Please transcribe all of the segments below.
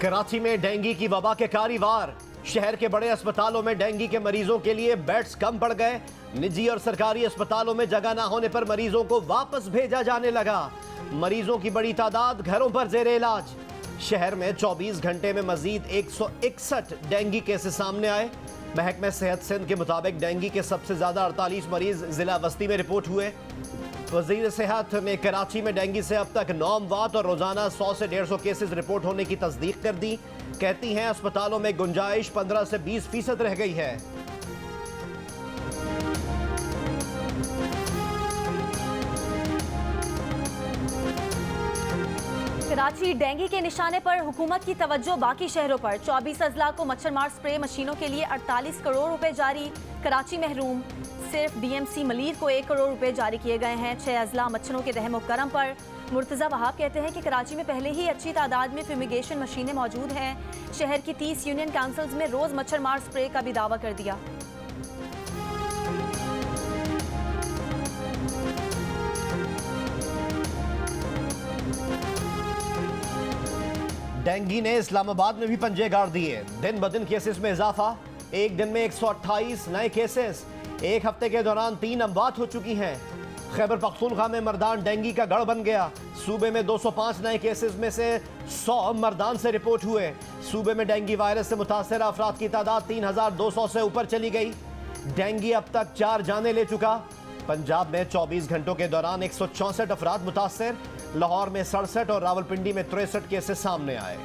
कराची में डेंगू की वबा के कारीवार। शहर के बड़े अस्पतालों में डेंगू के मरीजों के लिए बेड्स कम पड़ गए। निजी और सरकारी अस्पतालों में जगह ना होने पर मरीजों को वापस भेजा जाने लगा। मरीजों की बड़ी तादाद घरों पर जेरे इलाज। शहर में 24 घंटे में मजीद 161 डेंगू केसेस सामने आए। महकमा सेहत सिंध के मुताबिक डेंगू के सबसे ज्यादा 48 मरीज जिला बस्ती में रिपोर्ट हुए। वजीर सेहत ने कराची में डेंगू से अब तक 9 अमवात और रोजाना 100 से 150 केसेस रिपोर्ट होने की तस्दीक कर दी। कहती हैं अस्पतालों में गुंजाइश 15 से 20% रह गई है। कराची डेंगू के निशाने पर हुकूमत की तवज्जो बाकी शहरों पर। 24 अजला को मच्छरमार स्प्रे मशीनों के लिए 48 करोड़ रुपए जारी। कराची महरूम। सिर्फ डीएमसी मलीर को 1 करोड़ रुपए जारी किए गए हैं। 6 अजला मच्छरों के रहम करम पर। मुर्तज़ा वहाब कहते हैं कि कराची में पहले ही अच्छी तादाद में फ्यूमिगेशन मशीनें मौजूद हैं। शहर की 30 यूनियन काउंसिल्स में रोज मच्छरमार स्प्रे का भी दावा कर दिया। डेंगू ने इस्लामाबाद में भी पंजे गाड़ दिए। दिन ब दिन केसेस में इजाफा। एक दिन में 128 नए केसेस। एक हफ्ते के दौरान 3 अमवात हो चुकी हैं। खैबर पख्तूनख्वा में मर्दान डेंगू का गढ़ बन गया। सूबे में 205 नए केसेस में से 100 मर्दान से रिपोर्ट हुए। सूबे में डेंगू वायरस से मुतासर अफराद की तादाद 3200 से ऊपर चली गई। डेंगू अब तक 4 जानें ले चुका। पंजाब में 24 घंटों के दौरान 164 अफराद मुतासर। लाहौर में 67 और रावलपिंडी में 63 केसेस सामने आए।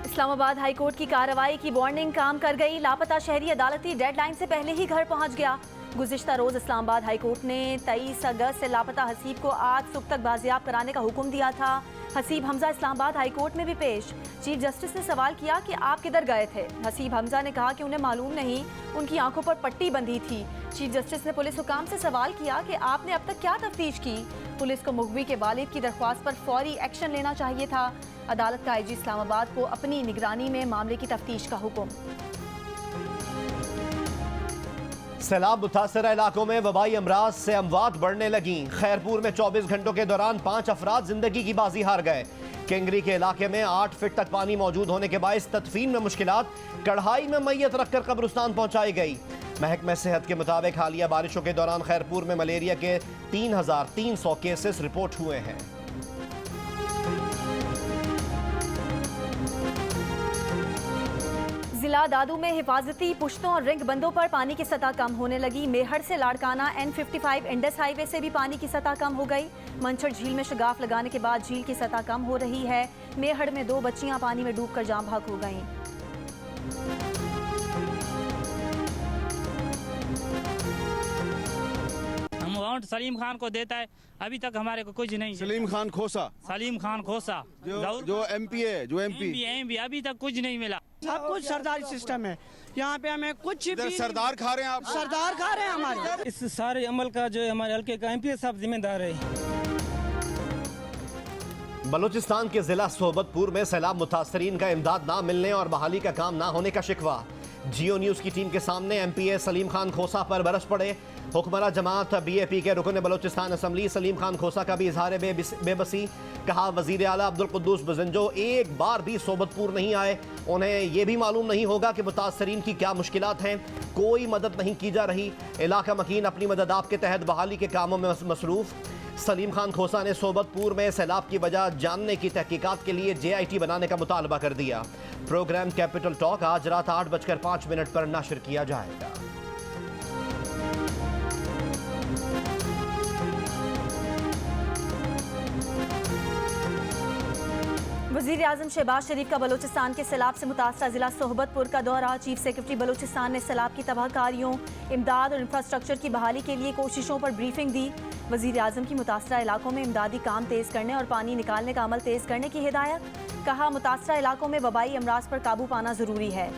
इस्लामाबाद हाई कोर्ट की कार्रवाई की वार्निंग काम कर गई। लापता शहरी अदालती डेडलाइन से पहले ही घर पहुंच गया। गुज़िश्ता रोज इस्लामाबाद हाई कोर्ट ने 23 अगस्त से लापता हसीब को आज सुबह तक बाजियाब कराने का हुक्म दिया था। हसीब हमजा इस्लामाबाद हाई कोर्ट में भी पेश। चीफ जस्टिस ने सवाल किया कि आप किधर गए थे। हसीब हमजा ने कहा कि उन्हें मालूम नहीं, उनकी आंखों पर पट्टी बंधी थी। चीफ जस्टिस ने पुलिस हुकाम से सवाल किया कि आपने अब तक क्या तफ्तीश की। पुलिस को मुगवी के वालिद की दरख्वास्त पर फौरी एक्शन लेना चाहिए था। अदालत का आईजी इस्लामाबाद को अपनी निगरानी में मामले की तफ्तीश का हुक्म। सैलाब मुतासरा इलाकों में वबाई अमराज से अमवात बढ़ने लगी। खैरपुर में 24 घंटों के दौरान 5 अफराद जिंदगी की बाजी हार गए। केंगरी के इलाके में 8 फीट तक पानी मौजूद होने के बायस तदफीन में मुश्किलात। कढ़ाई में मैयत रखकर कब्रिस्तान पहुंचाई गई। महकमा सेहत के मुताबिक हालिया बारिशों के दौरान खैरपुर में मलेरिया के 3300 केसेस रिपोर्ट हुए हैं। जिला दादू में हिफाजती पुश्तों और रिंग बंदों पर पानी की सतह कम होने लगी। मेहर से लाड़काना N55 इंडस हाईवे से भी पानी की सतह कम हो गई। मंछर झील में शगाफ लगाने के बाद झील की सतह कम हो रही है। मेहड़ में 2 बच्चियां पानी में डूबकर जाम भाग हो गईं। हम सलीम खान को देता है, अभी तक हमारे को कुछ नहीं। सलीम खान खोसा जो MP है, जो MP अभी तक कुछ नहीं मिला। सब कुछ सरदारी सिस्टम है। यहाँ पे हमें कुछ भी सरदार खा रहे हैं आप। सरदार खा रहे हैं हमारे। इस सारे अमल का जो हमारे हल्के का MP साहब जिम्मेदार है। बलूचिस्तान के जिला सोबतपुर में सैलाब मुतासरीन का इमदाद ना मिलने और बहाली का काम ना होने का शिकवा। जियो न्यूज की टीम के सामने MPA सलीम खान खोसा पर बरस पड़े। हुक्मरान जमात BAP के रुकन बलूचिस्तान असम्बली सलीम खान खोसा का भी इजहार बेबसी। कहा वजीर आला अब्दुल कुद्दूस बजंजो एक बार भी सोबतपुर नहीं आए। उन्हें यह भी मालूम नहीं होगा कि मुतासरीन की क्या मुश्किलात हैं। कोई मदद नहीं की जा रही। इलाका मकीन अपनी मदद आपके तहत बहाली के कामों में मसरूफ। सलीम खान खोसा ने सोबतपुर में सैलाब की वजह जानने की तहकीकात के लिए JIT बनाने का मुतालबा कर दिया। प्रोग्राम कैपिटल टॉक आज रात 8:05 पर नशर किया जाएगा। वज़ीर आज़म शहबाज शरीफ का बलूचिस्तान के सैलाब से मुतासरा जिला सोहबतपुर का दौरा। चीफ सेक्रेटरी बलूचिस्तान ने सैलाब की तबाहकारियों, इमदाद और इंफ्रास्ट्रक्चर की बहाली के लिए कोशिशों पर ब्रीफिंग दी। वज़ीर आज़म की मुतासरा इलाकों में इमदादी काम तेज़ करने और पानी निकालने का अमल तेज़ करने की हिदायत। कहा मुतासरा इलाकों में वबाई अमराज पर काबू पाना ज़रूरी है।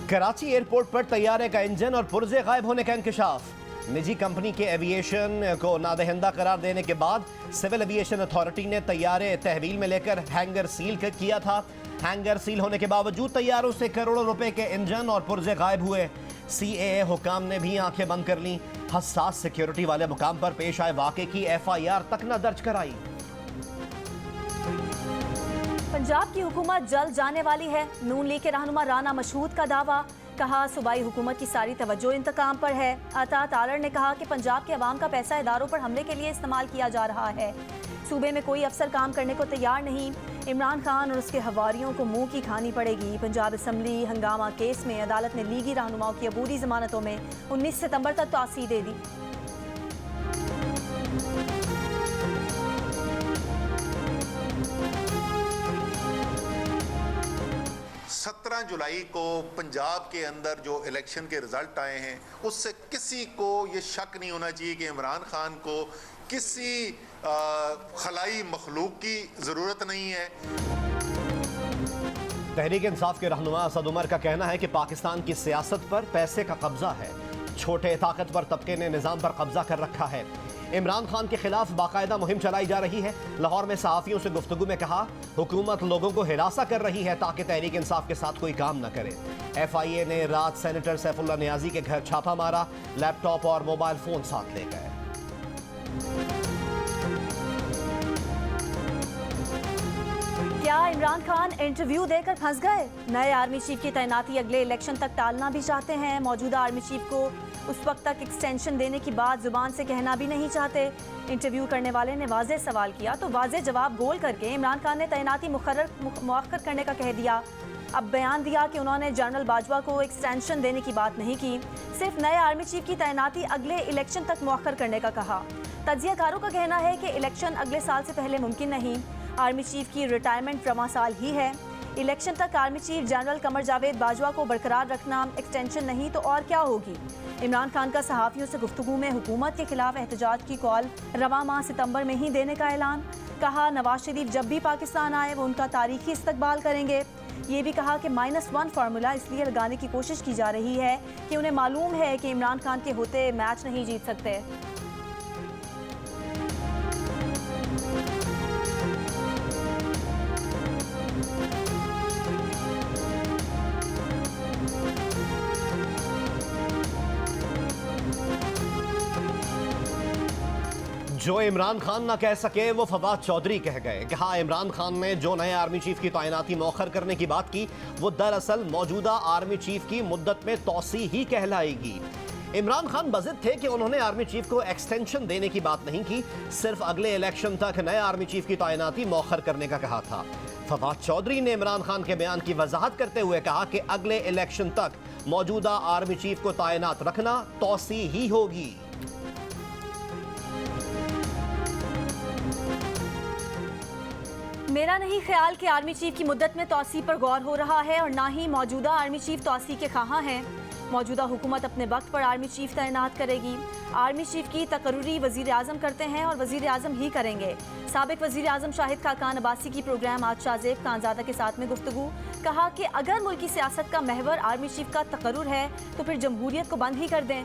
कराची एयरपोर्ट पर तैयारे का इंजन और पुर्जे गायब होने का इंकशाफ। निजी कंपनी के एविएशन को नादहिंदा करार देने के बाद सिविल एविएशन अथॉरिटी ने तैयारे तहवील में लेकर हैंगर सील किया था। हैंगर सील होने के बावजूद तैयारों से करोड़ों रुपए के इंजन और पुर्जे गायब हुए। सीएए हुकाम ने भी आंखें बंद कर ली। हसास सिक्योरिटी वाले मुकाम पर पेश आए वाकये की एफआईआर तक न दर्ज कराई। पंजाब की हुकूमत जल्द जाने वाली है। नून लीग के रहनुमा राना मशहूद का दावा। कहा सूबाई हुकूमत की सारी तवज्जो इंतकाम पर है। अता तारड़ ने कहा कि पंजाब के अवाम का पैसा इदारों पर हमले के लिए इस्तेमाल किया जा रहा है। सूबे में कोई अफसर काम करने को तैयार नहीं। इमरान खान और उसके हवारियों को मुंह की खानी पड़ेगी। पंजाब असम्बली हंगामा केस में अदालत ने लीगी रहनुमाओं की अबूरी जमानतों में 19 सितंबर तक तौसीह दे दी। जुलाई को पंजाब के अंदर जो इलेक्शन के रिजल्ट आए हैं उससे किसी को ये शक नहीं होना चाहिए कि इमरान खान को किसी खलाई मखलूक की ज़रूरत नहीं है। तहरीक इंसाफ के रहनुमा असद उमर का कहना है कि पाकिस्तान की सियासत पर पैसे का कब्जा है। छोटे ताकतवर तबके ने निज़ाम पर कब्जा कर रखा है। इमरान खान के खिलाफ बाकायदा मुहिम चलाई जा रही है। लाहौर में सहाफ़ियों से गुफ्तगू में कहा, हुकूमत लोगों को हिरासा कर रही है ताकि तहरीक इंसाफ के साथ कोई काम न करे। FIA ने रात सेनेटर सैफुल्लाह नियाजी के घर छापा मारा। लैपटॉप और मोबाइल फोन साथ ले गए। क्या इमरान खान इंटरव्यू देकर फंस गए? नए आर्मी चीफ की तैनाती अगले इलेक्शन तक टालना भी चाहते हैं। मौजूदा आर्मी चीफ को उस वक्त तक एक्सटेंशन देने की बात जुबान से कहना भी नहीं चाहते। इंटरव्यू करने वाले ने वाज़ेह सवाल किया तो वाज़ेह जवाब गोल करके इमरान खान ने तैनाती मुअख्खर करने का कह दिया। अब बयान दिया कि उन्होंने जनरल बाजवा को एक्सटेंशन देने की बात नहीं की, सिर्फ नए आर्मी चीफ की तैनाती अगले इलेक्शन तक मुअख्खर करने का कहा। तज्जियाकारों का कहना है कि इलेक्शन अगले साल से पहले मुमकिन नहीं। आर्मी चीफ की रिटायरमेंट रवां साल ही है। इलेक्शन तक army chief general Qamar Javed Bajwa को बरकरार रखना, एक्सटेंशन नहीं तो और क्या होगी। इमरान खान का सहाफ़ियों से गुफ्तगू में हुकूमत के खिलाफ एहतजाज की कॉल रवां माह सितंबर में ही देने का ऐलान। कहा, नवाज शरीफ जब भी पाकिस्तान आए वो उनका तारीखी इस्तकबाल करेंगे। ये भी कहा कि -1 फार्मूला इसलिए लगाने की कोशिश की जा रही है कि उन्हें मालूम है कि इमरान खान के होते मैच नहीं जीत सकते। जो इमरान खान ना कह सके वो फवाद चौधरी कह गए। कहा, इमरान खान ने जो नए आर्मी चीफ की तैनाती मौखर करने की बात की वो दरअसल मौजूदा आर्मी चीफ की मुद्दत में तौसी ही कहलाएगी। इमरान खान बज़िद थे कि उन्होंने आर्मी चीफ को एक्सटेंशन देने की बात नहीं की, सिर्फ अगले इलेक्शन तक नए आर्मी चीफ की तैनाती मौखर करने का कहा था। फवाद चौधरी ने इमरान खान के बयान की वजाहत करते हुए कहा कि अगले इलेक्शन तक मौजूदा आर्मी चीफ को तैनात रखना तौसी ही होगी। मेरा नहीं ख्याल कि आर्मी चीफ की मुद्दत में तौसी पर गौर हो रहा है और ना ही मौजूदा आर्मी चीफ तौसी के ख़्वाह हैं। मौजूदा हुकूमत अपने वक्त पर आर्मी चीफ तैनात करेगी। आर्मी चीफ की तकर्रुरी वज़ीर आज़म करते हैं और वज़ीर आज़म ही करेंगे। साबिक वज़ीर आज़म शाहिद खाकान अब्बासी की प्रोग्राम आज शाहजेब खानज़ादा के साथ में गुफ्तगू। कहा कि अगर मुल्क की सियासत का महवर आर्मी चीफ का तकर्रुर है तो फिर जमहूरियत को बंद ही कर दें।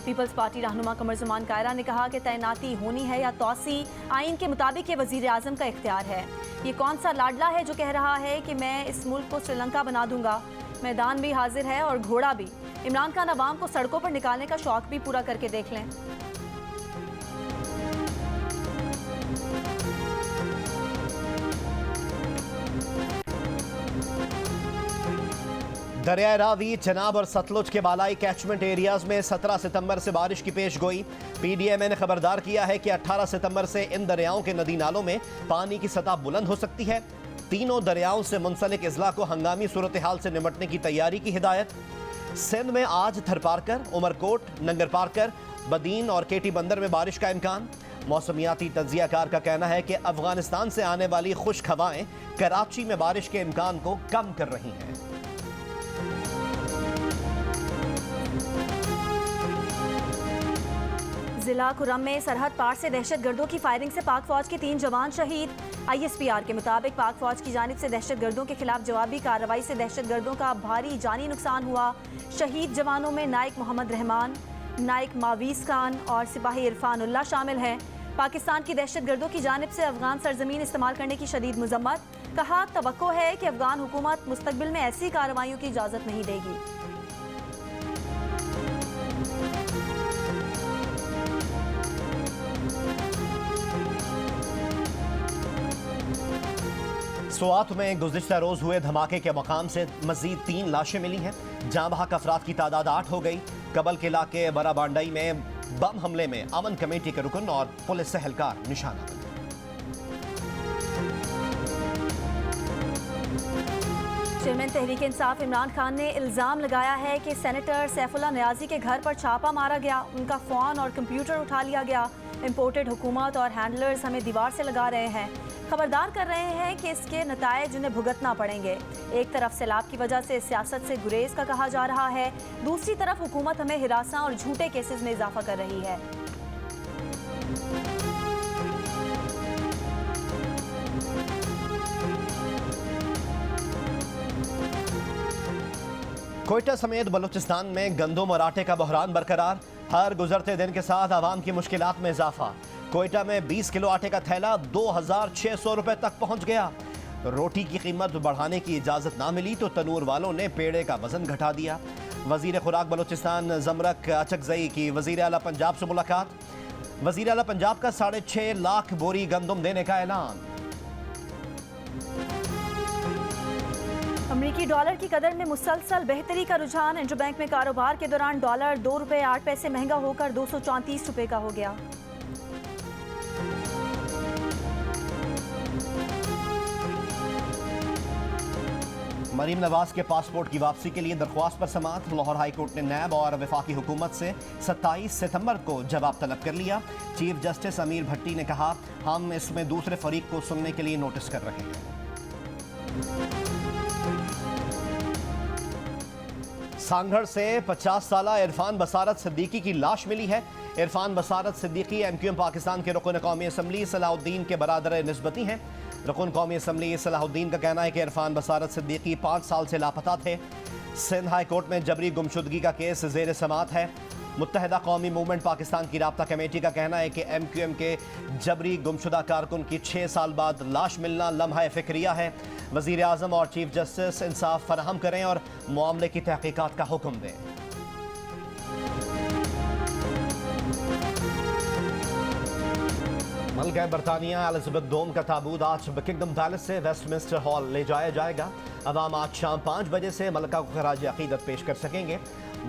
पीपल्स पार्टी रहनुमा कमर ज़मान कायरा ने कहा कि तैनाती होनी है या तौसी आइन के मुताबिक ये वज़ीर आज़म का इख्तियार है। ये कौन सा लाडला है जो कह रहा है कि मैं इस मुल्क को श्रीलंका बना दूंगा। मैदान भी हाजिर है और घोड़ा भी। इमरान खान अवाम को सड़कों पर निकालने का शौक भी पूरा करके देख लें। दरिया रावी, चनाब और सतलुज के बालाई कैचमेंट एरियाज में 17 सितंबर से बारिश की पेश गोई। PDMA ने खबरदार किया है कि 18 सितंबर से इन दरियाओं के नदी नालों में पानी की सतह बुलंद हो सकती है। तीनों दरियाओं से मुंसलिक अजला को हंगामी सूरत हाल से निपटने की तैयारी की हिदायत। सिंध में आज थरपारकर, उमरकोट, नंगर पारकर, बदीन और केटी बंदर में बारिश का इम्कान। मौसमियाती तज्जियाकार का कहना है कि अफगानिस्तान से आने वाली खुश्क हवाएं कराची में बारिश के इम्कान को कम कर रही हैं। जिला खुर्रम में सरहद पार से दहशतगर्दों की फायरिंग से पाक फौज के 3 जवान शहीद। ISPR के मुताबिक पाक फौज की जानिब से दहशतगर्दों के खिलाफ जवाबी कार्रवाई से दहशतगर्दों का भारी जानी नुकसान हुआ। शहीद जवानों में नाइक मोहम्मद रहमान, नाइक मावीज खान और सिपाही इरफान उल्ला शामिल हैं। पाकिस्तान की दहशतगर्दों की जानिब से अफगान सरजमीन इस्तेमाल करने की शदीद मजम्मत। कहा, तवक्को है कि अफगान हुकूमत मुस्तकबिल में ऐसी कार्रवाइयों की इजाज़त नहीं देगी। स्वात में गुज़िश्ता रोज हुए धमाके के मकाम से मजीद 3 लाशें मिली हैं। जाँ बहक अफराद की तादाद 8 हो गई। कबल के इलाके बराबांडई में बम हमले में अमन कमेटी के रुकन और पुलिस एहलकार निशाना बने। चेयरमैन तहरीक इंसाफ इमरान खान ने इल्ज़ाम लगाया है कि सेनेटर सैफुल्लाह नियाज़ी के घर पर छापा मारा गया, उनका फ़ोन और कंप्यूटर उठा लिया गया। इम्पोर्टेड हुकूमत और हैंडलर्स हमें दीवार से लगा रहे हैं, खबरदार कर रहे हैं कि इसके नतायज उन्हें भुगतना पड़ेंगे। एक तरफ सैलाब की वजह से सियासत से गुरेज का कहा जा रहा है, दूसरी तरफ हुकूमत हमें हिरासा और झूठे केसेस में इजाफा कर रही है। कोयटा समेत बलूचिस्तान में गंदम और आटे का बहरान बरकरार। हर गुजरते दिन के साथ आवाम की मुश्किलात में इजाफा। कोयटा में 20 किलो आटे का थैला 2600 रुपए तक पहुंच गया। रोटी की कीमत बढ़ाने की इजाज़त ना मिली तो तनूर वालों ने पेड़े का वजन घटा दिया। वजीर खुराक बलूचिस्तान जमरक अचकजई की वजीर आला पंजाब से मुलाकात। वजीर आला पंजाब का 6.5 लाख बोरी गंदम देने का ऐलान। अमरीकी डॉलर की कदर में मुसलसल बेहतरी का रुझान। इंटरबैंक में कारोबार के दौरान डॉलर 2 रुपये 8 पैसे महंगा होकर 234 रुपये का हो गया। मरीम नवाज के पासपोर्ट की वापसी के लिए दरख्वास्त पर समाअत। लाहौर हाई कोर्ट ने नैब और वफाकी हुकूमत से 27 सितंबर को जवाब तलब कर लिया। चीफ जस्टिस अमीर भट्टी ने कहा, हम इसमें दूसरे फरीक को सुनने के लिए नोटिस कर रहे हैं। सांगढ़ से 50 साल इरफान बसारत सिद्दीकी की लाश मिली है। इरफान बसारत सिद्दीकी MQM पाकिस्तान के रुकन कौमी असम्बली सलाहुद्दीन के बरादर निस्बती हैं। रुकन कौमी असम्बली सलाहुद्दीन का कहना है कि इरफान बसारत सिद्दीकी 5 साल से लापता थे। सिंध हाई कोर्ट में जबरी गुमशुदगी का केस ज़ेर समाअत है। मुत्तहिदा कौमी मूवमेंट पाकिस्तान की राब्ता कमेटी का कहना है कि MQM के जबरी गुमशुदा कारकुन की 6 साल बाद लाश मिलना लम्हा फ़िक्रिया है। वज़ीर आज़म और चीफ जस्टिस इंसाफ फराहम करें और मामले की तहकीकात का हुक्म दें। मलका बरतानिया एलिज़ाबेथ दोम का ताबूत आज बकिंगडम पैलेस से वेस्टमिंस्टर हॉल ले जाया जाएगा। अवाम आज शाम 5 बजे से मलका को खराज अकीदत पेश कर सकेंगे।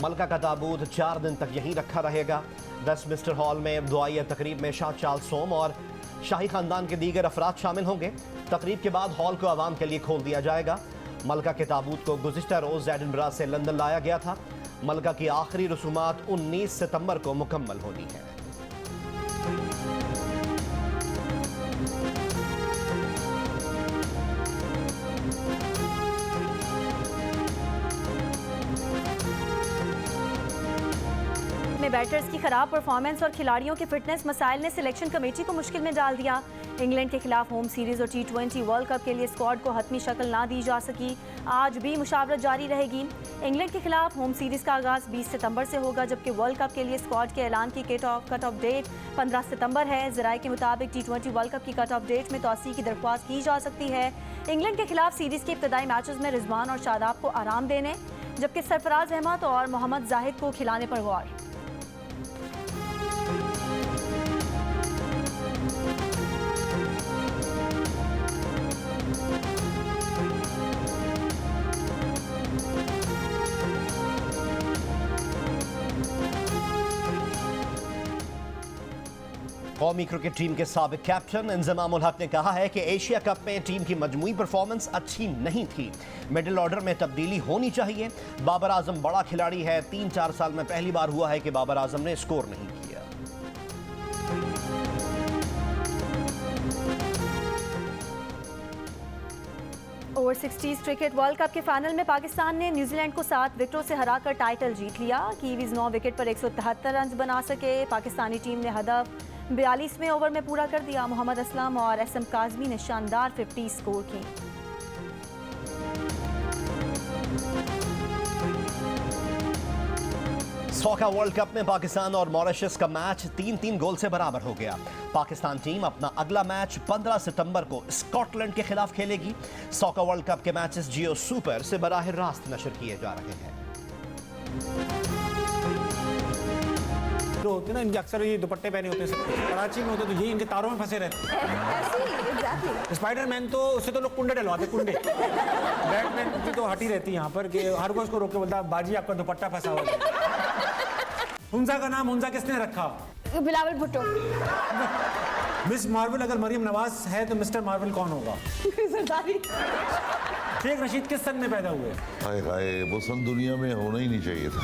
मलका का ताबूत 4 दिन तक यहीं रखा रहेगा। वेस्टमिंस्टर हॉल में दुआई तकरीब में शाह चार्ल्स सोम और शाही खानदान के दीगर अफराद शामिल होंगे। तकरीब के बाद हॉल को आवाम के लिए खोल दिया जाएगा। मलका के ताबूत को गुज़िश्ता रोज़ एडिनबरा से लंदन लाया गया था। मलका की आखिरी रसूमात 19 सितंबर को मुकम्मल होनी है। बैटर्स की खराब परफॉर्मेंस और खिलाड़ियों के फिटनेस मसाइल ने सिलेक्शन कमेटी को मुश्किल में डाल दिया। इंग्लैंड के खिलाफ होम सीरीज और T20 वर्ल्ड कप के लिए स्क्वाड को हतमी शक्ल ना दी जा सकी। आज भी मुशावरत जारी रहेगी। इंग्लैंड के खिलाफ होम सीरीज का आगाज 20 सितंबर से होगा, जबकि वर्ल्ड कप के लिए स्क्वाड के ऐलान की कट ऑफ डेट 15 सितंबर है। ज़राए के मुताबिक T20 वर्ल्ड कप की कट ऑफ डेट में तौसीह की दरख्वास्त की जा सकती है। इंग्लैंड के खिलाफ सीरीज के इब्तदाई मैचेस में रिजवान और शादाब को आराम देने, जबकि सरफराज अहमद और मोहम्मद जाहिद को खिलाने पर गौर। कौमी क्रिकेट टीम के साबिक कैप्टन इंजमाम उल हक ने कहा है कि एशिया कप में टीम की मजमूई परफॉर्मेंस अच्छी नहीं थी। मिडिल ऑर्डर में तब्दीली होनी चाहिए। बाबर आजम बड़ा खिलाड़ी है। 3-4 साल में पहली बार हुआ है कि बाबर आजम ने स्कोर नहीं किया। Over 60s cricket world cup के फाइनल में पाकिस्तान ने न्यूजीलैंड को 7 विकेटों से हराकर टाइटल जीत लिया। कीवीज 9 विकेट पर 173 रन बना सके। पाकिस्तानी टीम ने हदफ 42वें ओवर में पूरा कर दिया। मोहम्मद असलम और SM काज़मी ने शानदार 50 स्कोर की। सॉका वर्ल्ड कप में पाकिस्तान और मॉरिशस का मैच 3-3 गोल से बराबर हो गया। पाकिस्तान टीम अपना अगला मैच 15 सितंबर को स्कॉटलैंड के खिलाफ खेलेगी। सॉका वर्ल्ड कप के मैचेस जियो सुपर से बराह रास्त नशर किए जा रहे हैं। जो होते हैं ना, इनके अक्सर ये दुपट्टे पहने होते हैं सब, कराची में होते तो यही इनके तारों में फंसे रहते हैं। स्पाइडरमैन तो उससे तो लोग कुंडे डलवाते, कुंडे। बैटमैन की तो हटी रहती है यहाँ पर कि हर कोई उसको रोक के बोलता बाजी आपका दुपट्टा फंसा हुआ है। हुंजा का नाम हुंजा किसने रखा? बिलावल भुट्टो। मिस मार्वल अगर मरियम नवाज है तो मिस्टर मार्वल कौन होगा? शेख रशीद किस सन में पैदा हुए? हाय हाय, वो सन दुनिया में होना ही नहीं चाहिए था।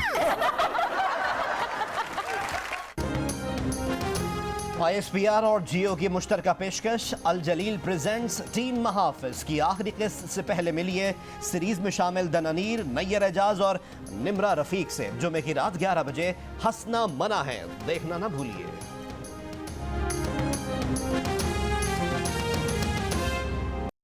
ISPR और जियो की मुश्तरका पेशकश अल जलील प्रेजेंट्स टीन महाफिज की आखिरी किस्त से पहले मिलिए सीरीज में शामिल दनानीर, नैयर एजाज और निम्रा रफीक से। जुमे की रात 11 बजे हंसना मना है, देखना ना भूलिए।